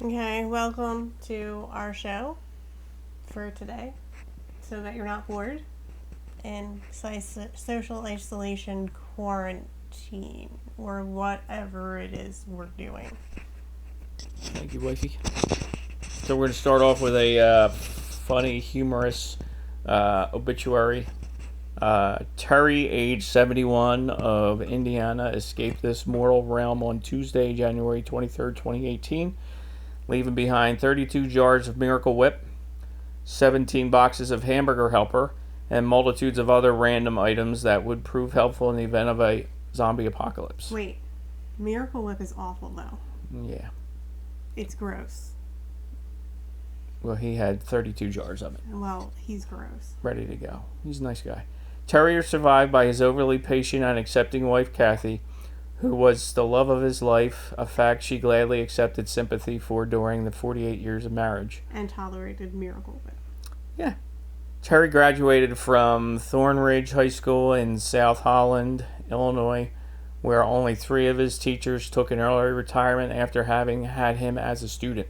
Okay, welcome to our show for today so that you're not bored in social isolation quarantine or whatever it is we're doing. Thank you, wifey. So we're going to start off with a funny, humorous obituary. Terry, age 71, of Indiana, escaped this mortal realm on Tuesday, January 23rd, 2018, leaving behind 32 jars of Miracle Whip, 17 boxes of Hamburger Helper, and multitudes of other random items that would prove helpful in the event of a zombie apocalypse. Wait, Miracle Whip is awful though. Yeah. It's gross. Well, he had 32 jars of it. Well, he's gross. Ready to go. He's a nice guy. Terry is survived by his overly patient and accepting wife, Kathy, who was the love of his life, a fact she gladly accepted sympathy for during the 48 years of marriage. And tolerated Miracle Whip. Yeah. Terry graduated from Thornridge High School in South Holland, Illinois, where only 3 of his teachers took an early retirement after having had him as a student.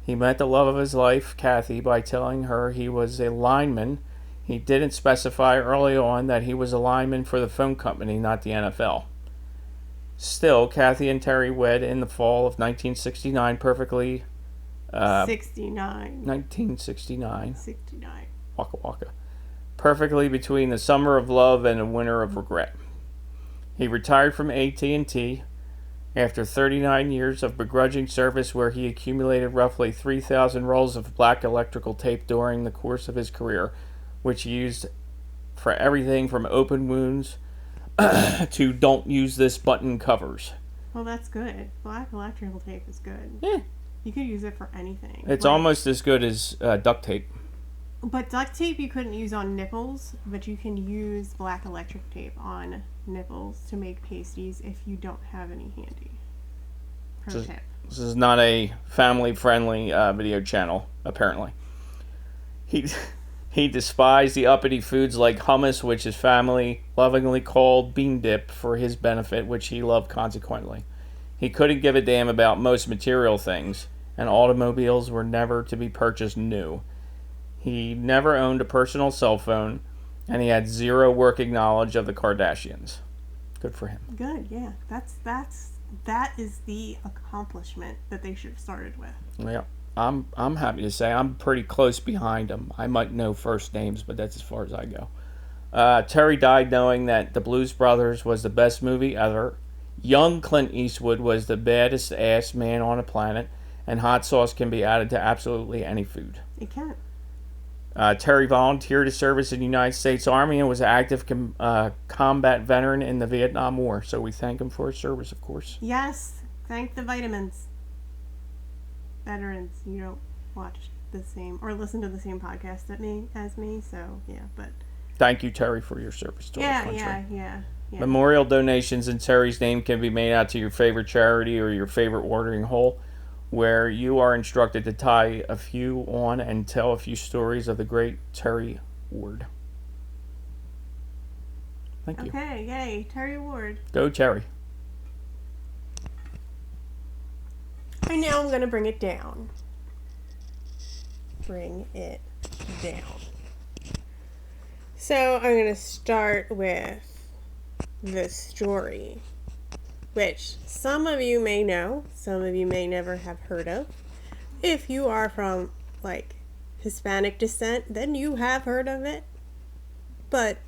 He met the love of his life, Kathy, by telling her he was a lineman. He didn't specify early on that he was a lineman for the phone company, not the NFL. Still, Kathy and Terry wed in the fall of 1969, perfectly... 69. 1969. 69. Waka waka. Perfectly between the summer of love and the winter of regret. He retired from AT&T after 39 years of begrudging service, where he accumulated roughly 3,000 rolls of black electrical tape during the course of his career, which he used for everything from open wounds to don't use this button covers. Well, that's good. Black electrical tape is good. Yeah. You could use it for anything. It's almost as good as duct tape. But duct tape you couldn't use on nipples, but you can use black electric tape on nipples to make pasties if you don't have any handy. Pro tip. This is not a family-friendly video channel, apparently. He despised the uppity foods like hummus, which his family lovingly called bean dip for his benefit, which he loved consequently. He couldn't give a damn about most material things, and automobiles were never to be purchased new. He never owned a personal cell phone, and he had zero working knowledge of the Kardashians. Good for him. Good, yeah. That is the accomplishment that they should have started with. Yeah, I'm happy to say I'm pretty close behind him. I might know first names, but that's as far as I go. Terry died knowing that The Blues Brothers was the best movie ever. Young Clint Eastwood was the baddest ass man on the planet, and hot sauce can be added to absolutely any food. It can. Terry volunteered to service in the United States Army and was an active combat veteran in the Vietnam War. So we thank him for his service, of course. Yes. Thank the vitamins. Veterans, you don't watch the same or listen to the same podcast as me. So yeah, but Thank you, Terry, for your service to our country. Yeah. Memorial donations in Terry's name can be made out to your favorite charity or your favorite watering hole, where you are instructed to tie a few on and tell a few stories of the great Terry Ward. Thank you. Okay, yay, Terry Ward. Go, Terry. And now I'm going to bring it down. Bring it down. So I'm going to start with the story, which some of you may know, some of you may never have heard of. If you are from, like, Hispanic descent, then you have heard of it. But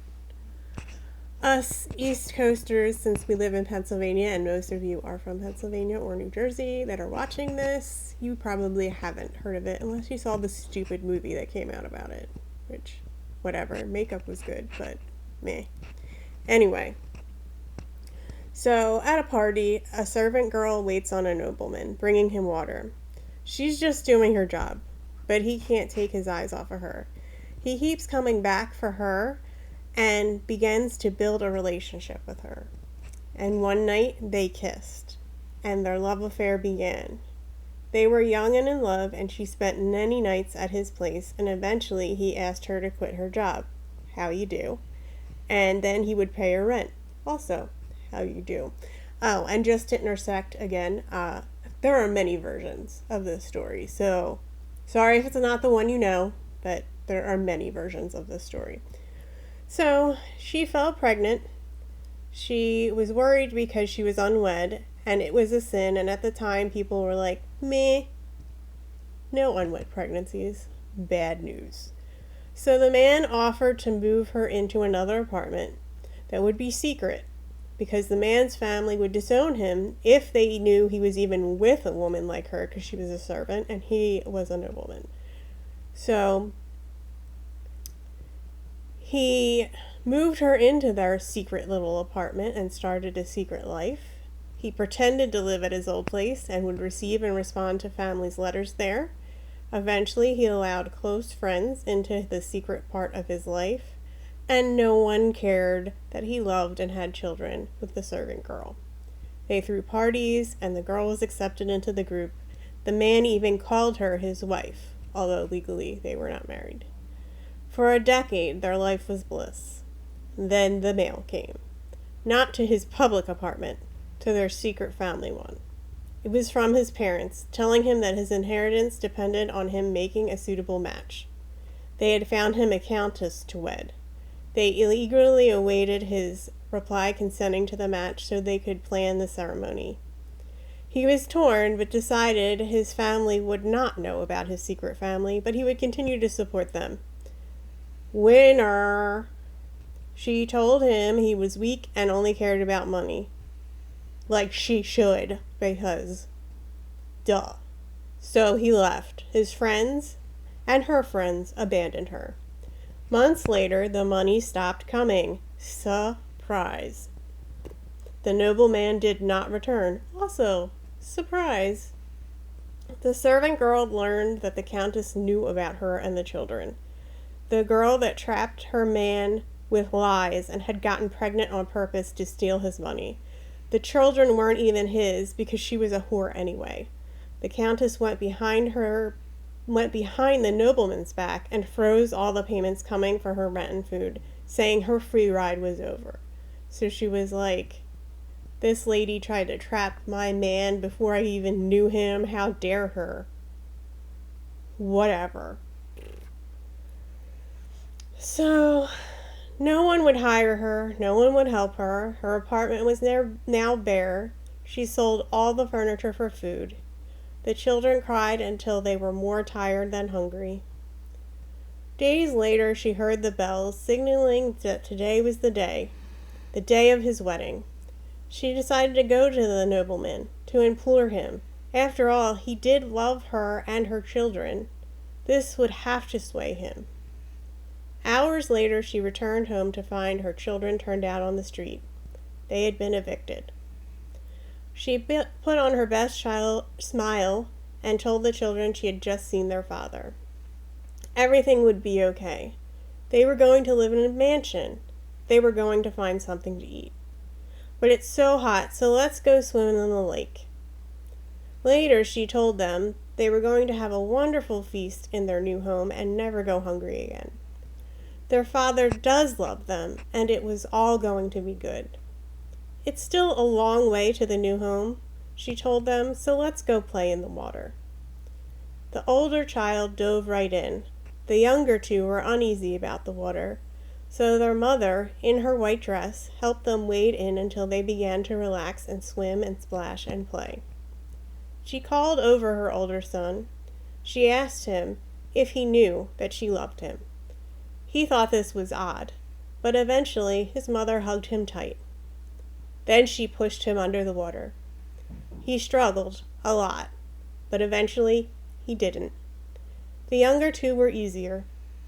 us East Coasters, since we live in Pennsylvania, and most of you are from Pennsylvania or New Jersey that are watching this, you probably haven't heard of it unless you saw the stupid movie that came out about it. Which, whatever, makeup was good, but meh. Anyway. So, at a party, a servant girl waits on a nobleman, bringing him water. She's just doing her job, but he can't take his eyes off of her. He keeps coming back for her and begins to build a relationship with her. And one night, they kissed, and their love affair began. They were young and in love, and she spent many nights at his place, and eventually he asked her to quit her job. How you do. And then he would pay her rent. Also, how you do. Oh, and just to intersect again, there are many versions of this story. So, sorry if it's not the one you know, but there are many versions of this story. So, she fell pregnant. She was worried because she was unwed, and it was a sin, and at the time people were like, meh, no unwed pregnancies. Bad news. So the man offered to move her into another apartment that would be secret, because the man's family would disown him if they knew he was even with a woman like her, because she was a servant and he was a nobleman. So he moved her into their secret little apartment and started a secret life. He pretended to live at his old place and would receive and respond to families' letters there. Eventually, he allowed close friends into the secret part of his life, and no one cared that he loved and had children with the servant girl. They threw parties, and the girl was accepted into the group. The man even called her his wife, although legally they were not married. For a decade, their life was bliss. Then the mail came. Not to his public apartment, to their secret family one. It was from his parents, telling him that his inheritance depended on him making a suitable match. They had found him a countess to wed. They eagerly awaited his reply consenting to the match so they could plan the ceremony. He was torn, but decided his family would not know about his secret family, but he would continue to support them. Winner! She told him he was weak and only cared about money. Like she should, because duh. So he left. His friends and her friends abandoned her. Months later, the money stopped coming. Surprise. The nobleman did not return. Also, surprise. The servant girl learned that the countess knew about her and the children. The girl that trapped her man with lies and had gotten pregnant on purpose to steal his money. The children weren't even his because she was a whore anyway. The countess went behind the nobleman's back and froze all the payments coming for her rent and food, saying her free ride was over. So she was like, this lady tried to trap my man before I even knew him. How dare her? Whatever. So no one would hire her. No one would help her. Her apartment was now bare. She sold all the furniture for food. The children cried until they were more tired than hungry. Days later, she heard the bells signaling that today was the day of his wedding. She decided to go to the nobleman, to implore him. After all, he did love her and her children. This would have to sway him. Hours later, she returned home to find her children turned out on the street. They had been evicted. She put on her best smile and told the children she had just seen their father. Everything would be okay. They were going to live in a mansion. They were going to find something to eat. But it's so hot, so let's go swimming in the lake. Later, she told them they were going to have a wonderful feast in their new home and never go hungry again. Their father does love them, and it was all going to be good. It's still a long way to the new home, she told them, so let's go play in the water. The older child dove right in. The younger two were uneasy about the water, so their mother, in her white dress, helped them wade in until they began to relax and swim and splash and play. She called over her older son. She asked him if he knew that she loved him. He thought this was odd, but eventually his mother hugged him tight. Then she pushed him under the water. He struggled a lot, but eventually he didn't. The younger two were easier.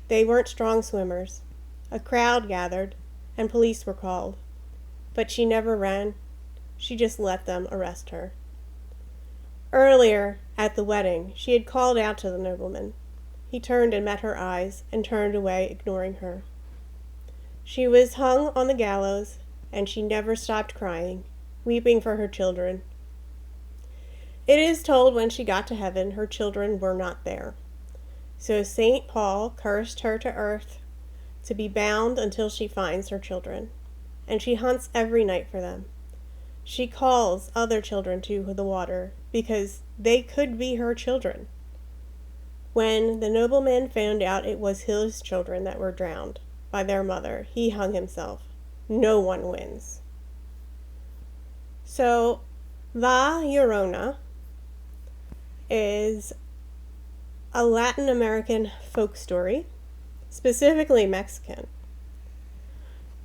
They weren't strong swimmers. A crowd gathered, and police were called. But she never ran. She just let them arrest her. Earlier, at the wedding, she had called out to the nobleman. He turned and met her eyes, and turned away, ignoring her. She was hung on the gallows, and she never stopped crying, weeping for her children. It is told when she got to heaven, her children were not there. So St. Paul cursed her to earth to be bound until she finds her children, and she hunts every night for them. She calls other children to the water because they could be her children. When the nobleman found out it was his children that were drowned by their mother, he hung himself. No one wins. So, La Llorona is a Latin American folk story, specifically Mexican.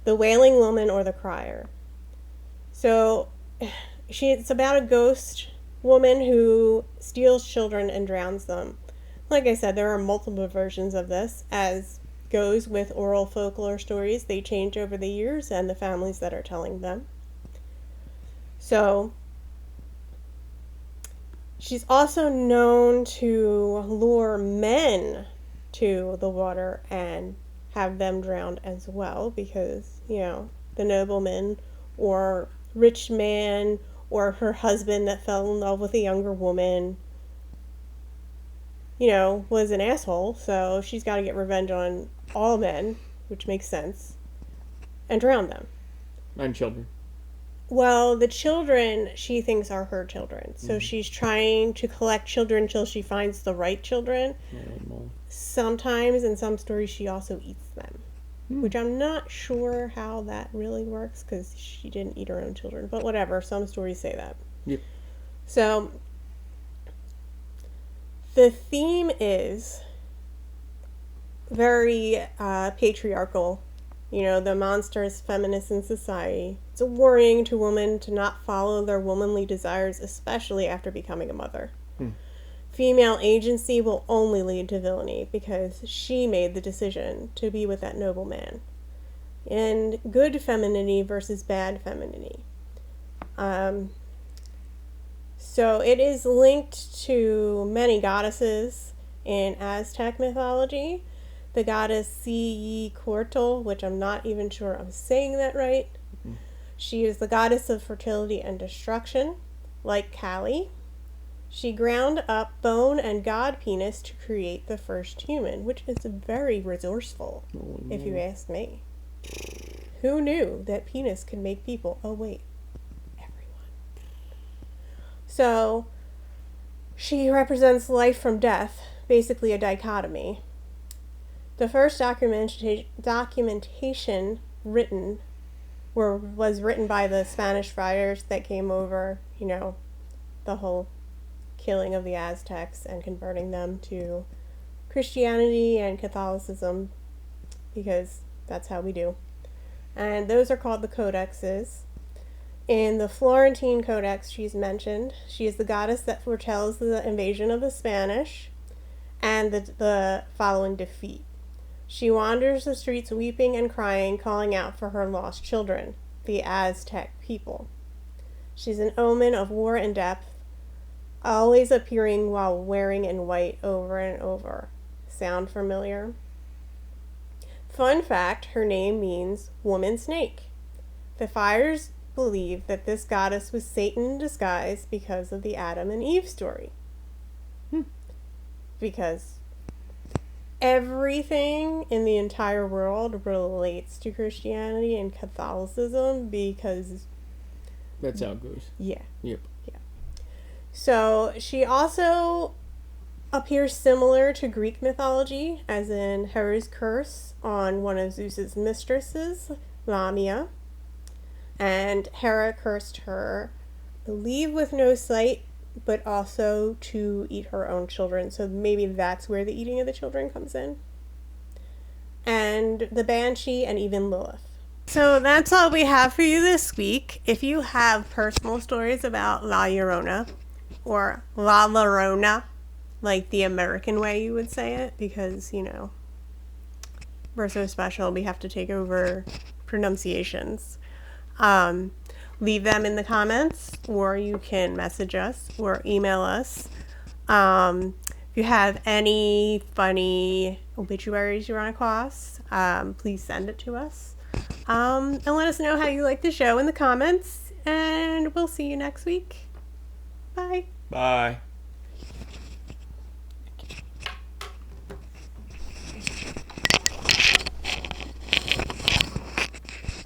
The Wailing Woman or the Crier. So, it's about a ghost woman who steals children and drowns them. Like I said, there are multiple versions of this. As goes with oral folklore stories, they change over the years and the families that are telling them. So, she's also known to lure men to the water and have them drowned as well because, the nobleman or rich man or her husband that fell in love with a younger woman, was an asshole, so she's got to get revenge on all men, which makes sense, and drown them. And children. Well, the children she thinks are her children, so she's trying to collect children until she finds the right children. Sometimes, in some stories, she also eats them, which I'm not sure how that really works, because she didn't eat her own children, but whatever, some stories say that. Yep. So, the theme is very patriarchal. The monster is feminist in society. It's a warning to women to not follow their womanly desires, especially after becoming a mother. Female agency will only lead to villainy because she made the decision to be with that noble man. And good femininity versus bad femininity. So it is linked to many goddesses in Aztec mythology. The goddess Cihuatl, which I'm not even sure I'm saying that right. She is the goddess of fertility and destruction, like Kali. She ground up bone and god penis to create the first human, which is very resourceful, if you ask me. Who knew that penis could make people? Oh, wait. Everyone. So, she represents life from death, basically a dichotomy. The first documentation written was written by the Spanish friars that came over, the whole killing of the Aztecs and converting them to Christianity and Catholicism, because that's how we do. And those are called the codexes. In the Florentine Codex, she's mentioned. She is the goddess that foretells the invasion of the Spanish and the following defeat. She wanders the streets weeping and crying, calling out for her lost children, the Aztec people. She's an omen of war and death, always appearing while wearing in white over and over. Sound familiar? Fun fact, her name means woman snake. The friars believe that this goddess was Satan in disguise because of the Adam and Eve story. Because everything in the entire world relates to Christianity and Catholicism because... That's how it goes. Yeah. Yep. Yeah. So, she also appears similar to Greek mythology, as in Hera's curse on one of Zeus's mistresses, Lamia. And Hera cursed her, I believe, with no sight, but also to eat her own children. So maybe that's where the eating of the children comes in. And the Banshee and even Lilith. So that's all we have for you this week. If you have personal stories about La Llorona, or La Llorona, like the American way you would say it, because, we're so special, we have to take over pronunciations. Leave them in the comments, or you can message us or email us. If you have any funny obituaries you run across, please send it to us. And let us know how you like the show in the comments, and we'll see you next week. Bye. Bye.